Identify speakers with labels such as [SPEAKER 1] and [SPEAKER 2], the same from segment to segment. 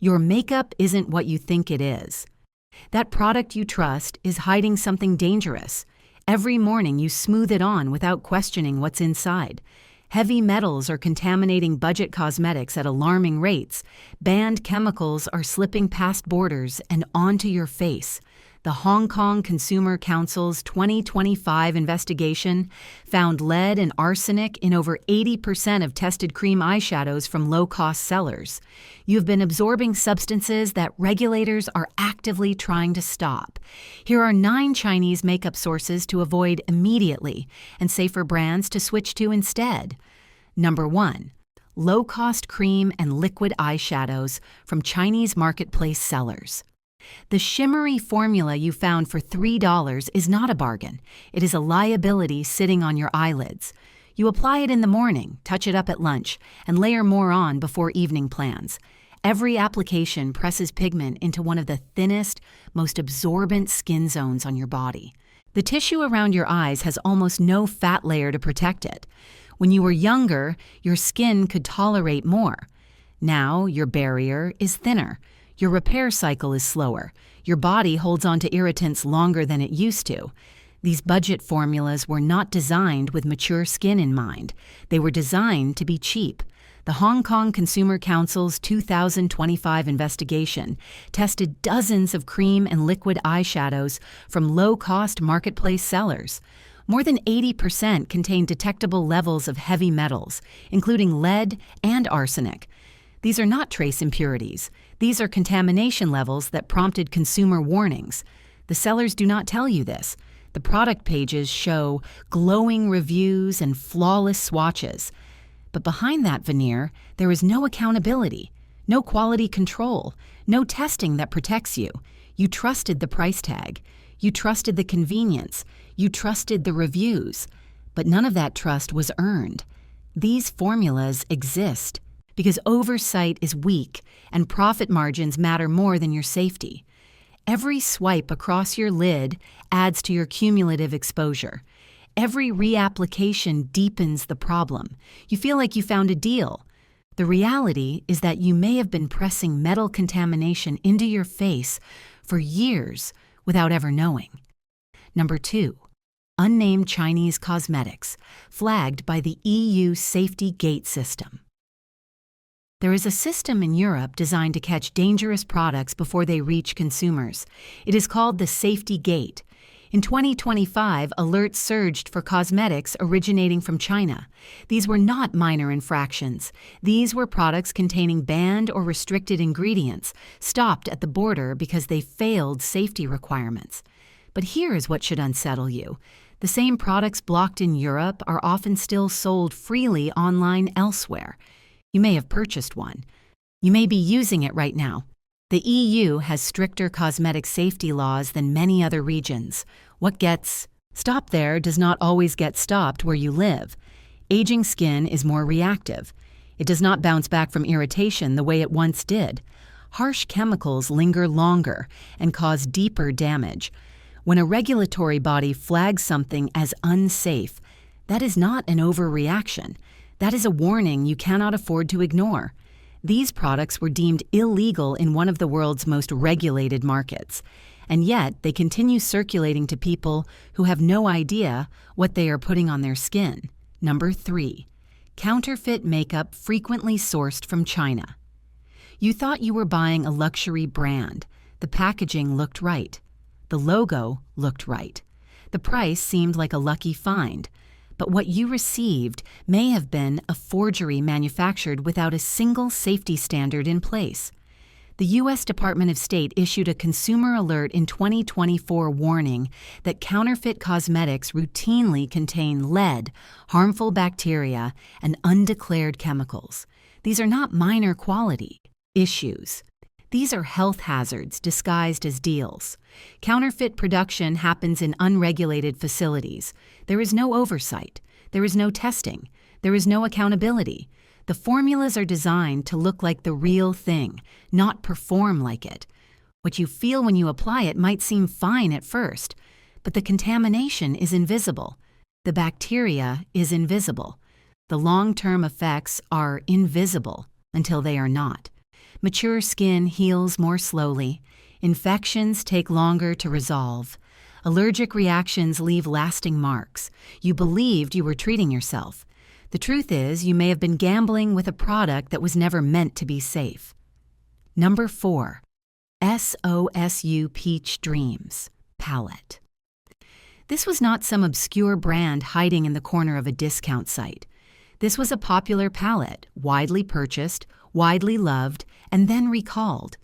[SPEAKER 1] Your makeup isn't what you think it is. That product you trust is hiding something dangerous. Every morning you smooth it on without questioning what's inside. Heavy metals are contaminating budget cosmetics at alarming rates. Banned chemicals are slipping past borders and onto your face. The Hong Kong Consumer Council's 2025 investigation found lead and arsenic in over 80% of tested cream eyeshadows from low-cost sellers. You've been absorbing substances that regulators are actively trying to stop. Here are 9 Chinese makeup sources to avoid immediately and safer brands to switch to instead. Number 1. Low-cost cream and liquid eyeshadows from Chinese marketplace sellers. The shimmery formula you found for $3 is not a bargain. It is a liability sitting on your eyelids. You apply it in the morning, touch it up at lunch, and layer more on before evening plans. Every application presses pigment into one of the thinnest, most absorbent skin zones on your body. The tissue around your eyes has almost no fat layer to protect it. When you were younger, your skin could tolerate more. Now, your barrier is thinner. Your repair cycle is slower. Your body holds on to irritants longer than it used to. These budget formulas were not designed with mature skin in mind. They were designed to be cheap. The Hong Kong Consumer Council's 2025 investigation tested dozens of cream and liquid eyeshadows from low-cost marketplace sellers. More than 80% contained detectable levels of heavy metals, including lead and arsenic. These are not trace impurities. These are contamination levels that prompted consumer warnings. The sellers do not tell you this. The product pages show glowing reviews and flawless swatches. But behind that veneer, there is no accountability, no quality control, no testing that protects you. You trusted the price tag. You trusted the convenience. You trusted the reviews. But none of that trust was earned. These formulas exist because oversight is weak and profit margins matter more than your safety. Every swipe across your lid adds to your cumulative exposure. Every reapplication deepens the problem. You feel like you found a deal. The reality is that you may have been pressing metal contamination into your face for years without ever knowing. Number 2. Unnamed Chinese cosmetics, flagged by the EU safety gate system. There is a system in Europe designed to catch dangerous products before they reach consumers. It is called the safety gate. In 2025, alerts surged for cosmetics originating from China. These were not minor infractions. These were products containing banned or restricted ingredients, stopped at the border because they failed safety requirements. But here is what should unsettle you. The same products blocked in Europe are often still sold freely online elsewhere. You may have purchased one. You may be using it right now. The EU has stricter cosmetic safety laws than many other regions. What gets stopped there does not always get stopped where you live. Aging skin is more reactive. It does not bounce back from irritation the way it once did. Harsh chemicals linger longer and cause deeper damage. When a regulatory body flags something as unsafe, that is not an overreaction. That is a warning you cannot afford to ignore. These products were deemed illegal in one of the world's most regulated markets, and yet they continue circulating to people who have no idea what they are putting on their skin. Number 3. Counterfeit makeup frequently sourced from China. You thought you were buying a luxury brand. The packaging looked right. The logo looked right. The price seemed like a lucky find. But what you received may have been a forgery manufactured without a single safety standard in place. The U.S. Department of State issued a consumer alert in 2024 warning that counterfeit cosmetics routinely contain lead, harmful bacteria, and undeclared chemicals. These are not minor quality issues. These are health hazards disguised as deals. Counterfeit production happens in unregulated facilities. There is no oversight. There is no testing. There is no accountability. The formulas are designed to look like the real thing, not perform like it. What you feel when you apply it might seem fine at first, but the contamination is invisible. The bacteria is invisible. The long-term effects are invisible until they are not. Mature skin heals more slowly. Infections take longer to resolve. Allergic reactions leave lasting marks. You believed you were treating yourself. The truth is, you may have been gambling with a product that was never meant to be safe. Number 4. SOSU Peach Dreams Palette. This was not some obscure brand hiding in the corner of a discount site. This was a popular palette, widely purchased, widely loved, and then recalled.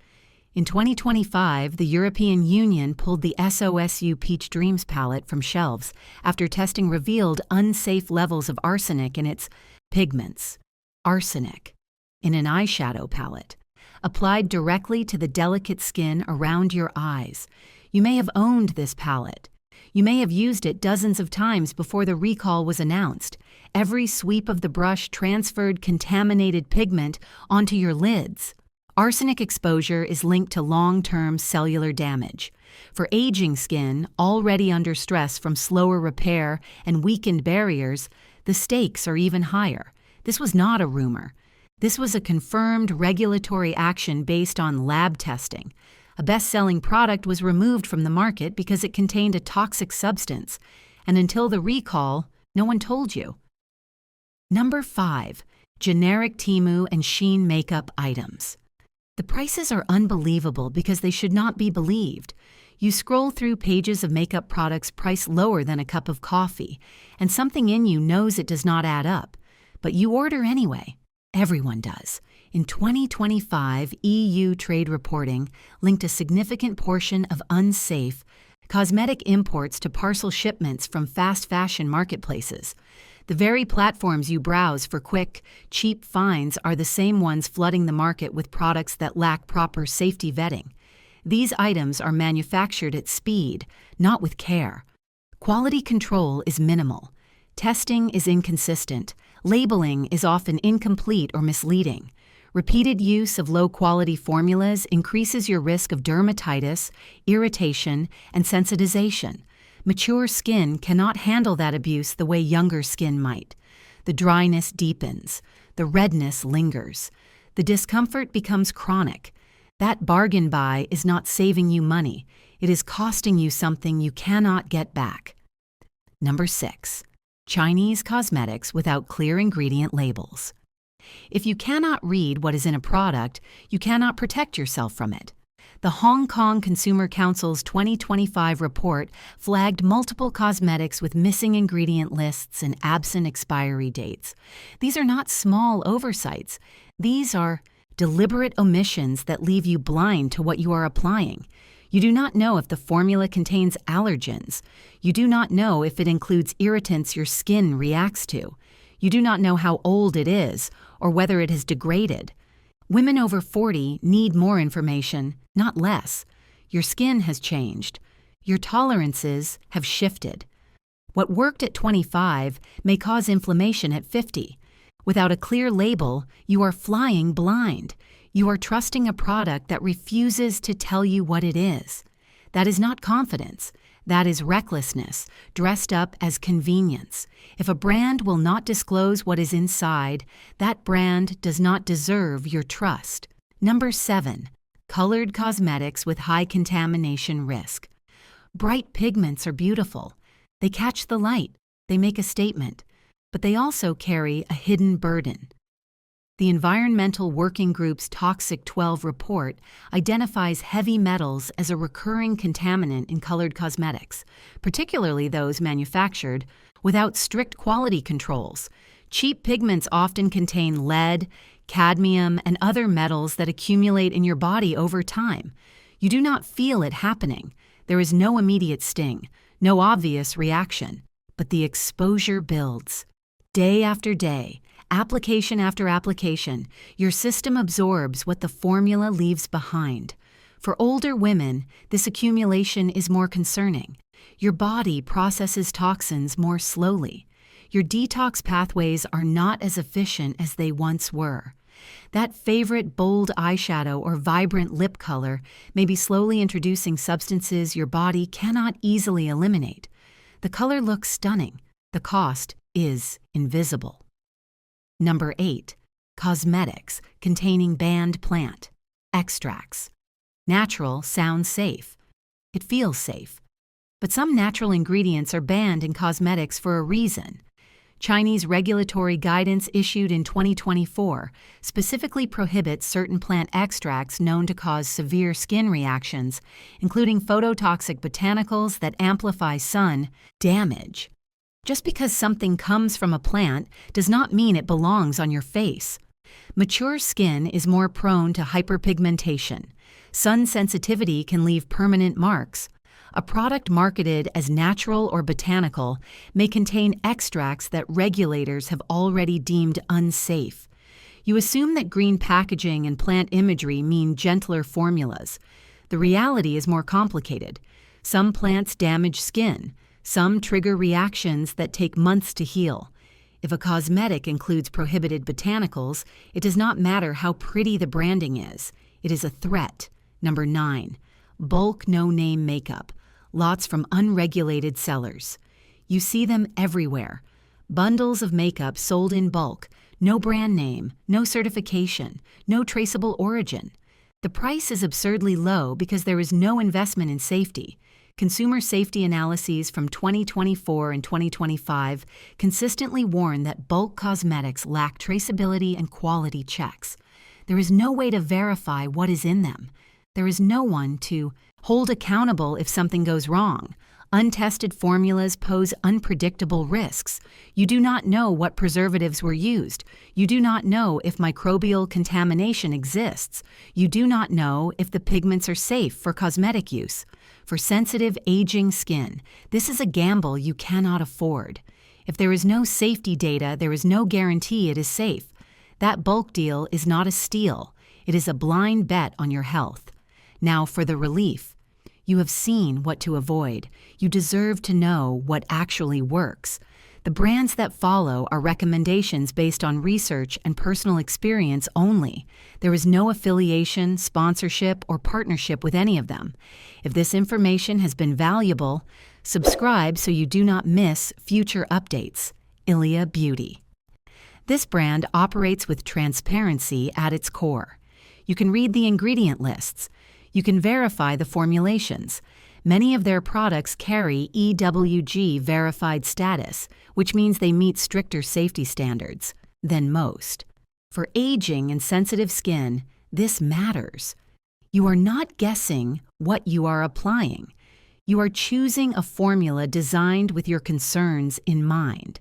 [SPEAKER 1] In 2025, the European Union pulled the SOSU Peach Dreams palette from shelves after testing revealed unsafe levels of arsenic in its pigments. Arsenic in an eyeshadow palette, applied directly to the delicate skin around your eyes. You may have owned this palette. You may have used it dozens of times before the recall was announced. Every sweep of the brush transferred contaminated pigment onto your lids. Arsenic exposure is linked to long-term cellular damage. For aging skin, already under stress from slower repair and weakened barriers, the stakes are even higher. This was not a rumor. This was a confirmed regulatory action based on lab testing. A best-selling product was removed from the market because it contained a toxic substance, and until the recall, no one told you. Number 5. Generic Temu and Shein makeup items. The prices are unbelievable because they should not be believed. You scroll through pages of makeup products priced lower than a cup of coffee, and something in you knows it does not add up. But you order anyway. Everyone does. In 2025, EU trade reporting linked a significant portion of unsafe cosmetic imports to parcel shipments from fast fashion marketplaces. The very platforms you browse for quick, cheap finds are the same ones flooding the market with products that lack proper safety vetting. These items are manufactured at speed, not with care. Quality control is minimal. Testing is inconsistent. Labeling is often incomplete or misleading. Repeated use of low-quality formulas increases your risk of dermatitis, irritation, and sensitization. Mature skin cannot handle that abuse the way younger skin might. The dryness deepens. The redness lingers. The discomfort becomes chronic. That bargain buy is not saving you money. It is costing you something you cannot get back. Number 6. Chinese cosmetics without clear ingredient labels. If you cannot read what is in a product, you cannot protect yourself from it. The Hong Kong Consumer Council's 2025 report flagged multiple cosmetics with missing ingredient lists and absent expiry dates. These are not small oversights. These are deliberate omissions that leave you blind to what you are applying. You do not know if the formula contains allergens. You do not know if it includes irritants your skin reacts to. You do not know how old it is or whether it has degraded. Women over 40 need more information, not less. Your skin has changed. Your tolerances have shifted. What worked at 25 may cause inflammation at 50. Without a clear label, you are flying blind. You are trusting a product that refuses to tell you what it is. That is not confidence. That is recklessness, dressed up as convenience. If a brand will not disclose what is inside, that brand does not deserve your trust. Number 7. Colored cosmetics with high contamination risk. Bright pigments are beautiful. They catch the light. They make a statement. But they also carry a hidden burden. The Environmental Working Group's Toxic 12 report identifies heavy metals as a recurring contaminant in colored cosmetics, particularly those manufactured without strict quality controls. Cheap pigments often contain lead, cadmium, and other metals that accumulate in your body over time. You do not feel it happening. There is no immediate sting, no obvious reaction, but the exposure builds. Day after day, application after application, your system absorbs what the formula leaves behind. For older women, this accumulation is more concerning. Your body processes toxins more slowly. Your detox pathways are not as efficient as they once were. That favorite bold eyeshadow or vibrant lip color may be slowly introducing substances your body cannot easily eliminate. The color looks stunning. The cost is invisible. Number 8. Cosmetics containing banned plant. Extracts. Natural sounds safe. It feels safe. But some natural ingredients are banned in cosmetics for a reason. Chinese regulatory guidance issued in 2024 specifically prohibits certain plant extracts known to cause severe skin reactions, including phototoxic botanicals that amplify sun damage. Just because something comes from a plant does not mean it belongs on your face. Mature skin is more prone to hyperpigmentation. Sun sensitivity can leave permanent marks. A product marketed as natural or botanical may contain extracts that regulators have already deemed unsafe. You assume that green packaging and plant imagery mean gentler formulas. The reality is more complicated. Some plants damage skin. Some trigger reactions that take months to heal. If a cosmetic includes prohibited botanicals, it does not matter how pretty the branding is. It is a threat. Number 9. Bulk no-name makeup. Lots from unregulated sellers. You see them everywhere. Bundles of makeup sold in bulk. No brand name, no certification, no traceable origin. The price is absurdly low because there is no investment in safety. Consumer safety analyses from 2024 and 2025 consistently warn that bulk cosmetics lack traceability and quality checks. There is no way to verify what is in them. There is no one to hold accountable if something goes wrong. Untested formulas pose unpredictable risks. You do not know what preservatives were used. You do not know if microbial contamination exists. You do not know if the pigments are safe for cosmetic use. For sensitive, aging skin, this is a gamble you cannot afford. If there is no safety data, there is no guarantee it is safe. That bulk deal is not a steal. It is a blind bet on your health. Now for the relief. You have seen what to avoid. You deserve to know what actually works. The brands that follow are recommendations based on research and personal experience only. There is no affiliation, sponsorship, or partnership with any of them. If this information has been valuable, subscribe so you do not miss future updates. Ilia Beauty. This brand operates with transparency at its core. You can read the ingredient lists. You can verify the formulations. Many of their products carry EWG verified status, which means they meet stricter safety standards than most. For aging and sensitive skin, this matters. You are not guessing what you are applying. You are choosing a formula designed with your concerns in mind.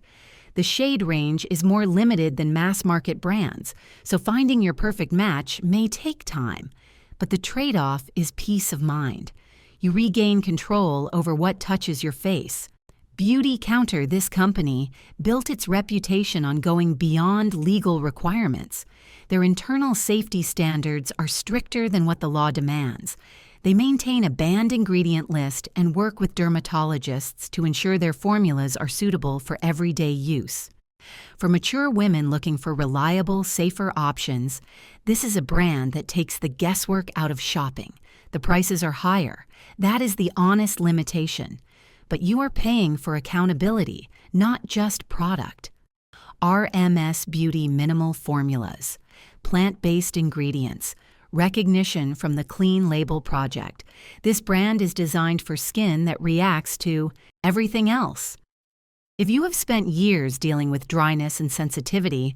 [SPEAKER 1] The shade range is more limited than mass-market brands, so finding your perfect match may take time. But the trade-off is peace of mind. You regain control over what touches your face. Beauty Counter, this company, built its reputation on going beyond legal requirements. Their internal safety standards are stricter than what the law demands. They maintain a banned ingredient list and work with dermatologists to ensure their formulas are suitable for everyday use. For mature women looking for reliable, safer options, this is a brand that takes the guesswork out of shopping. The prices are higher. That is the honest limitation. But you are paying for accountability, not just product. RMS Beauty Minimal Formulas. Plant-based ingredients. Recognition from the Clean Label Project. This brand is designed for skin that reacts to everything else. If you have spent years dealing with dryness and sensitivity,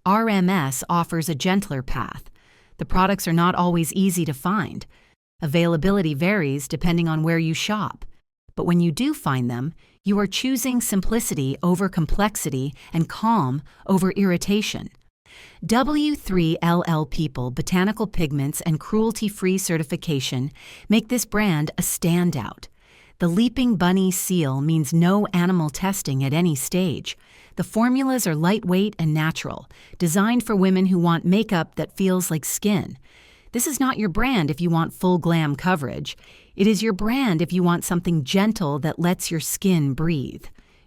[SPEAKER 1] RMS offers a gentler path. The products are not always easy to find. Availability varies depending on where you shop. But when you do find them, you are choosing simplicity over complexity and calm over irritation. W3LL People Botanical Pigments and Cruelty-Free certification make this brand a standout. The Leaping Bunny seal means no animal testing at any stage. The formulas are lightweight and natural, designed for women who want makeup that feels like skin. This is not your brand if you want full glam coverage. It is your brand if you want something gentle that lets your skin breathe.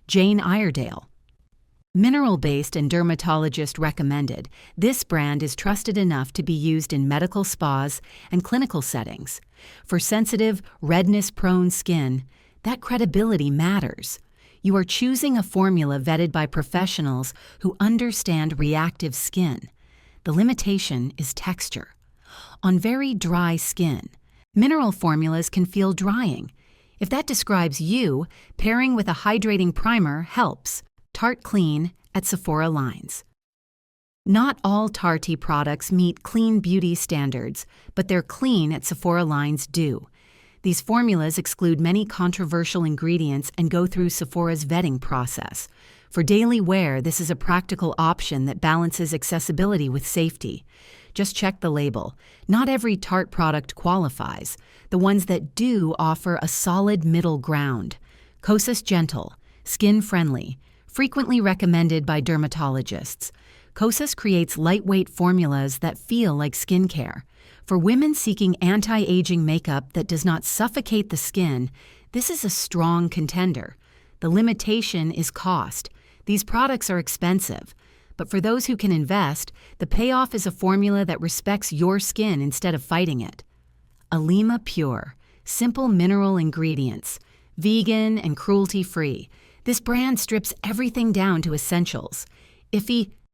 [SPEAKER 1] Jane Iredale. Mineral-based and dermatologist recommended, this brand is trusted enough to be used in medical spas and clinical settings. For sensitive, redness-prone skin, that credibility matters. You are choosing a formula vetted by professionals who understand reactive skin. The limitation is texture. on very dry skin. Mineral formulas can feel drying. If that describes you, pairing with a hydrating primer helps. Tarte Clean at Sephora Lines. Not all Tarte products meet clean beauty standards, but their Clean at Sephora Lines do. These formulas exclude many controversial ingredients and go through Sephora's vetting process. For daily wear, this is a practical option that balances accessibility with safety. Just check the label. Not every Tarte product qualifies. The ones that do offer a solid middle ground. Kosas Gentle, skin-friendly, frequently recommended by dermatologists. Kosas creates lightweight formulas that feel like skincare. For women seeking anti-aging makeup that does not suffocate the skin, this is a strong contender. The limitation is cost. These products are expensive. But for those who can invest, the payoff is a formula that respects your skin instead of fighting it. Alima Pure, simple mineral ingredients, vegan and cruelty-free. This brand strips everything down to essentials.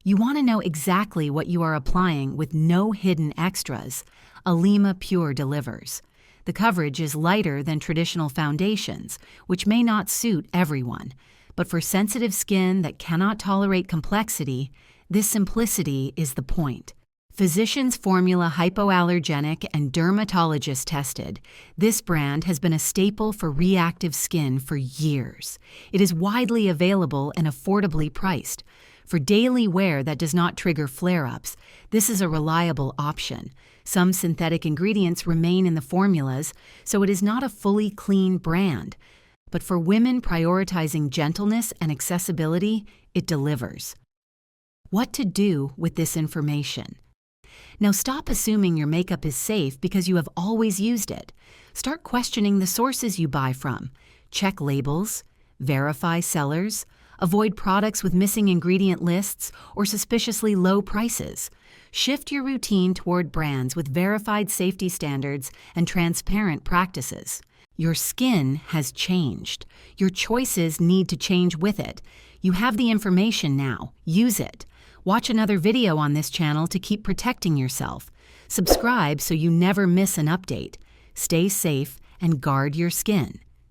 [SPEAKER 1] You want to know exactly what you are applying with no hidden extras. Alima Pure delivers. The coverage is lighter than traditional foundations, which may not suit everyone. But for sensitive skin that cannot tolerate complexity, this simplicity is the point. Physicians formula hypoallergenic and dermatologist tested. This brand has been a staple for reactive skin for years. It is widely available and affordably priced. For daily wear that does not trigger flare-ups, this is a reliable option. Some synthetic ingredients remain in the formulas, so it is not a fully clean brand. But for women prioritizing gentleness and accessibility, it delivers. What to do with this information? Now stop assuming your makeup is safe because you have always used it. Start questioning the sources you buy from. Check labels, verify sellers, avoid products with missing ingredient lists or suspiciously low prices. Shift your routine toward brands with verified safety standards and transparent practices. Your skin has changed. Your choices need to change with it. You have the information now. Use it. Watch another video on this channel to keep protecting yourself. Subscribe so you never miss an update. Stay safe and guard your skin.